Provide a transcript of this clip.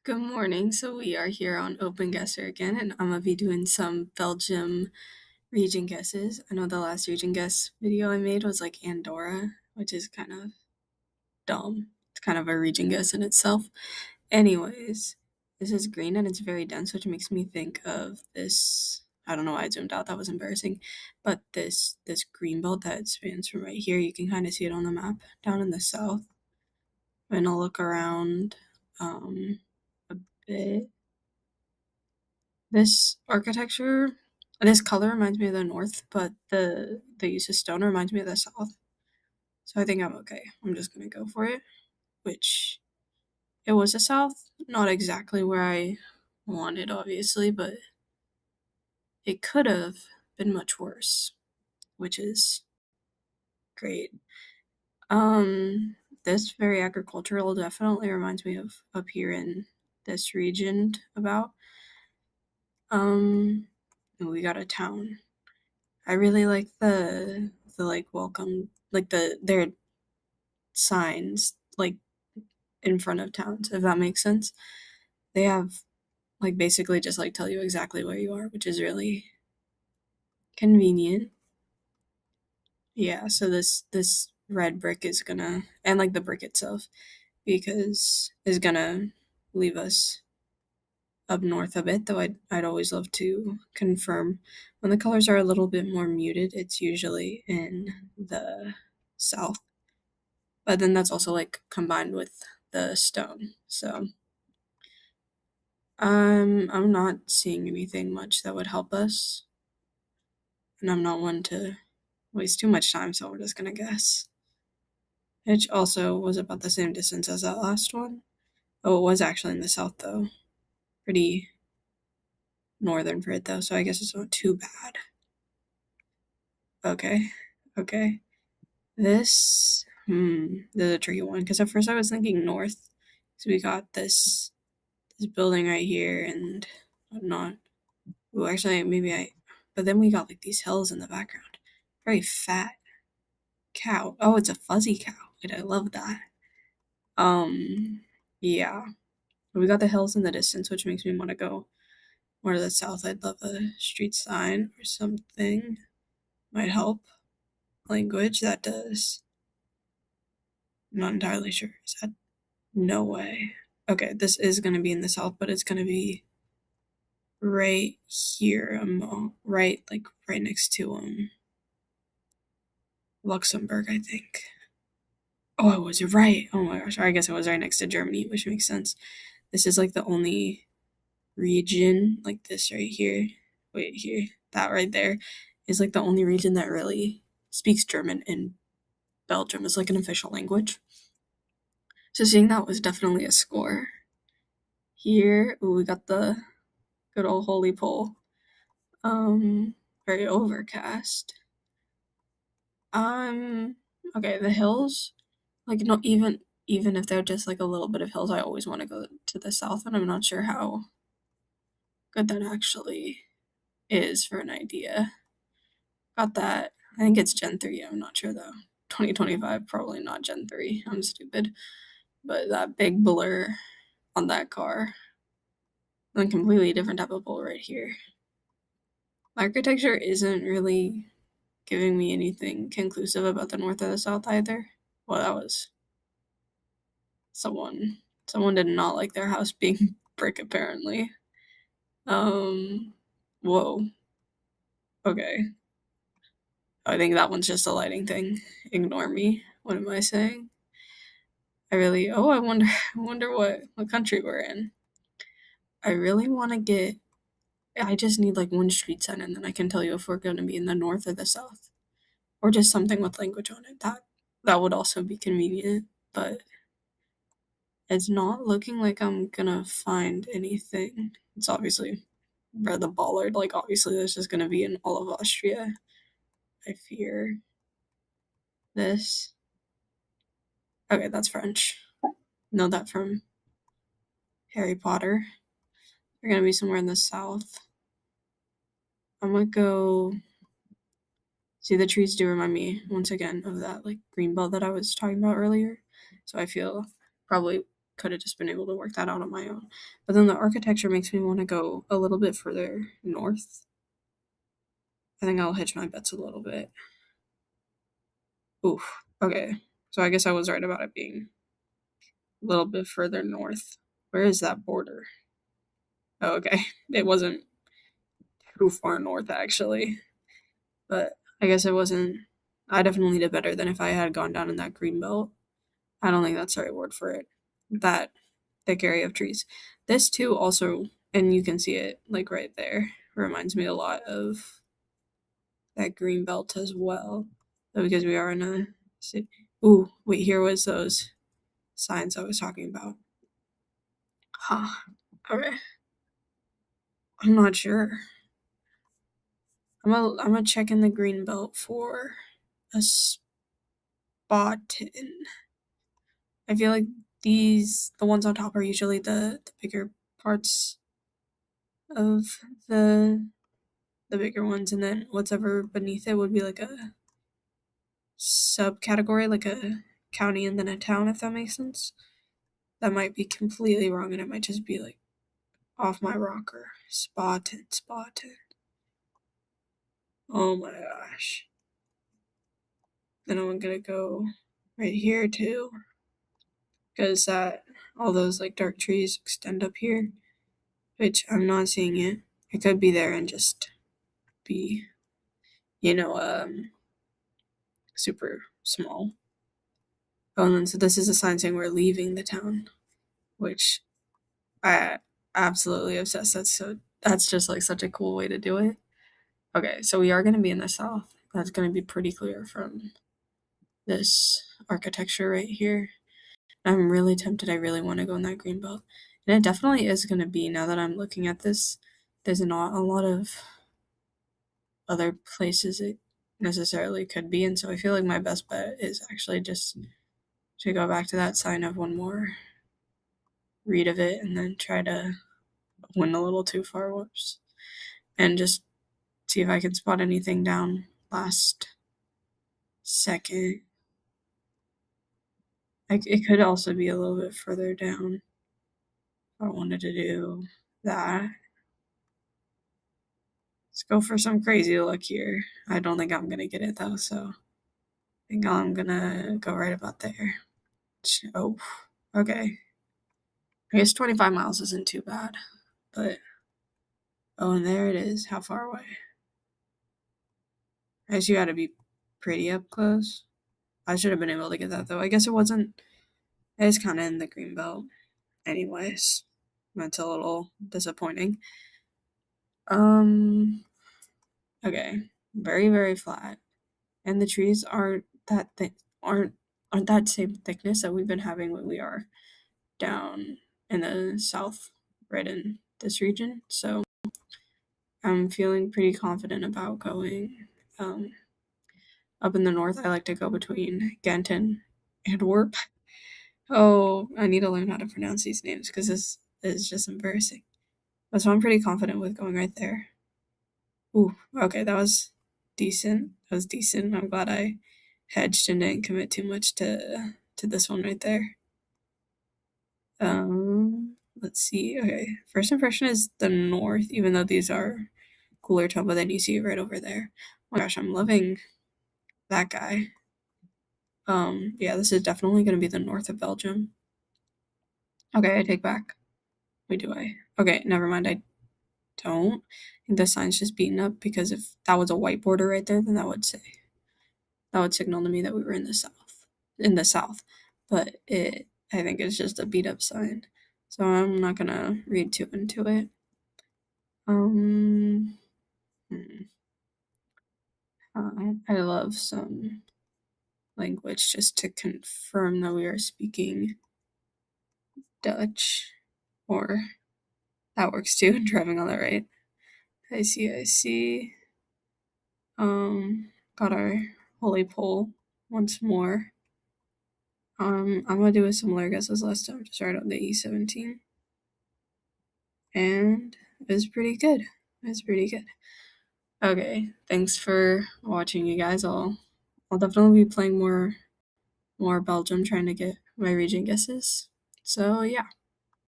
Good morning. So we are here on Open Guesser again, and I'm gonna be doing some Belgium region guesses. I know the last region guess video I made was like Andorra, which is kind of dumb. It's kind of a region guess in itself. Anyways, this is green and it's very dense, which makes me think of this. I don't know why I zoomed out. That was embarrassing. But this green belt that spans from right here, you can kind of see it on the map down in the south. I'm gonna look around a bit. This architecture, this color reminds me of the north, but the use of stone reminds me of the south. So I think I'm okay. I'm just gonna go for it. Which it was the south, not exactly where I wanted, obviously, but it could have been much worse, which is great. This very agricultural definitely reminds me of up here in this region about. Um, we got a town. I really like the like welcome like their signs like in front of towns, if that makes sense. They have like basically just like tell you exactly where you are, which is really convenient. Yeah, so this red brick is gonna and like the brick itself because is gonna leave us up north a bit, though I'd always love to confirm when the colors are a little bit more muted, it's usually in the south. But then that's also like combined with the stone. So I'm not seeing anything much that would help us. And I'm not one to waste too much time, so we're just gonna guess. Which also was about the same distance as that last one. Oh, it was actually in the south though. Pretty northern for it though, so I guess it's not too bad. Okay. Okay. This is a tricky one because at first I was thinking north. So we got this building right here and I'm not. Well, actually, maybe I. But then we got like these hills in the background. Very fat cow. Oh, it's a fuzzy cow. Wait, I love that. Um, yeah. We got the hills in the distance, which makes me want to go more to the south. I'd love a street sign or something. Might help. Language that does. I'm not entirely sure. Is that no way? Okay, this is gonna be in the south, but it's gonna be right here. Right, like right next to Luxembourg, I think. Oh, I was right. Oh my gosh. I guess it was right next to Germany, which makes sense. This is like the only region, like this right here. Wait, here. That right there is like the only region that really speaks German in Belgium. It's like an official language. So seeing that was definitely a score. Here, ooh, we got the good old holy pole. Very overcast. Um, okay, the hills, like not even if they're just like a little bit of hills, I always want to go to the south, and I'm not sure how good that actually is for an idea. Got that. I think it's Gen 3. I'm not sure though. 2025, probably not Gen 3. I'm stupid. But that big blur on that car. And completely different type of pole right here. Architecture isn't really giving me anything conclusive about the north or the south either. Well, that was someone. Someone did not like their house being brick, apparently. Um, whoa. Okay. I think that one's just a lighting thing. Ignore me. What am I saying? I wonder I wonder what country we're in. I really want to get I just need like one street sign and then I can tell you if we're going to be in the north or the south or just something with language on it. That would also be convenient, but it's not looking like I'm going to find anything. It's obviously where the bollard, like obviously this is going to be in all of Austria. I fear this. Okay, that's French. Know that from Harry Potter. They're gonna be somewhere in the south. I'm gonna go. See, the trees do remind me once again of that like green belt that I was talking about earlier. So I feel probably could have just been able to work that out on my own. But then the architecture makes me want to go a little bit further north. I think I'll hedge my bets a little bit. Oof. Okay. So I guess I was right about it being a little bit further north. Where is that border? Oh, okay. It wasn't too far north, actually. But I guess it wasn't. I definitely did better than if I had gone down in that green belt. I don't think that's the right word for it. That thick area of trees. This too also, and you can see it like right there, reminds me a lot of that green belt as well. Because we are in a city. Ooh, wait, here was those signs I was talking about. Huh. Okay. I'm not sure. I'm gonna check in the green belt for a spot in. I feel like the ones on top are usually the bigger parts of the the bigger ones, and then whatever beneath it would be like a subcategory, like a county and then a town, if that makes sense. That might be completely wrong, and it might just be like off my rocker. Spotted, spotted. Oh my gosh. Then I'm gonna go right here too, because that all those like dark trees extend up here, which I'm not seeing it. It could be there and just be, you know, super small. Oh, and then so this is a sign saying we're leaving the town, which I absolutely obsessed. That's just like such a cool way to do it. Okay, so we are gonna be in the south. That's gonna be pretty clear from this architecture right here. I'm really tempted. I really want to go in that green belt, and it definitely is gonna be. Now that I'm looking at this, there's not a lot of other places it necessarily could be, and so I feel like my best bet is actually just to go back to that sign of one more read of it, and then try to went a little too far, whoops, and just see if I can spot anything down last second. It could also be a little bit further down if I wanted to do that. Let's go for some crazy luck here. I don't think I'm gonna get it though, so I think I'm gonna go right about there. Oh, okay. I guess 25 miles isn't too bad, but oh, and there it is. How far away? I guess you gotta be pretty up close. I should have been able to get that though. I guess it wasn't. It is kind of in the green belt, anyways. That's a little disappointing. Um. Okay. Very very flat, and the trees aren't that thick. Aren't that same thickness that we've been having when we are down in the south, right in this region. So I'm feeling pretty confident about going. Um, Up in the north, I like to go between Ghent and Antwerp. Oh, I need to learn how to pronounce these names because this is just embarrassing. But so I'm pretty confident with going right there. Ooh, okay, that was decent. That was decent. I'm glad I hedged and didn't commit too much to this one right there. Let's see. Okay, first impression is the north, even though these are cooler tone, but then you see it right over there. Oh my gosh, I'm loving that guy. Yeah, this is definitely gonna be the north of Belgium. Okay, I take back. Wait, do I? Okay, never mind. I don't. I think the sign's just beaten up because if that was a white border right there, then that would signal to me that we were in the south. In the south. But I think it's just a beat up sign. So I'm not gonna read too into it. Um hmm. I love some language just to confirm that we are speaking Dutch. Or that works too, driving on the right. I see, I see. Got our holy pole once more. I'm gonna do a similar guess as last time, just right on the E17. And it was pretty good. It was pretty good. Okay, thanks for watching, you guys. I'll definitely be playing more Belgium, trying to get my region guesses. So, yeah.